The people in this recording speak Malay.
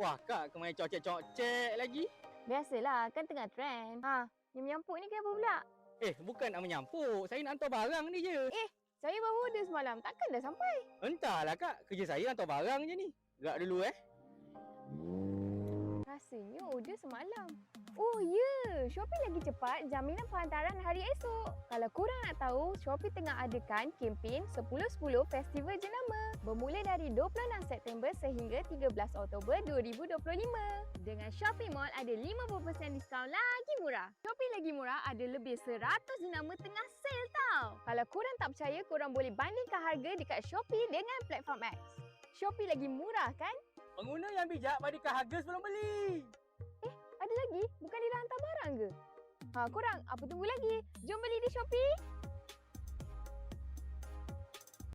Wah kak, kau main cocek-cocek lagi. Biasalah, kan tengah trend. Yang menyampuk ni kenapa pula? Bukan nak menyampuk. Saya nak hantar barang ni je. Saya baru order semalam. Takkan dah sampai? Entahlah kak, kerja saya hantar barang je ni. Gerak dulu Rasanya order semalam. Oh ya, Shopee lagi cepat jaminan penghantaran hari esok. Kalau korang nak tahu, Shopee tengah adakan kempen 10-10 Festival Jenama bermula dari 26 September sehingga 13 Oktober 2025. Dengan Shopee Mall ada 50% diskaun lagi murah. Shopee lagi murah ada lebih 100 jenama tengah sale tau. Kalau korang tak percaya, korang boleh bandingkan harga dekat Shopee dengan platform X. Shopee lagi murah kan? Pengguna yang bijak bandingkan harga sebelum beli. Ada lagi? Bukan dia dah hantar barang ke? Korang apa tunggu lagi? Jom beli di Shopee.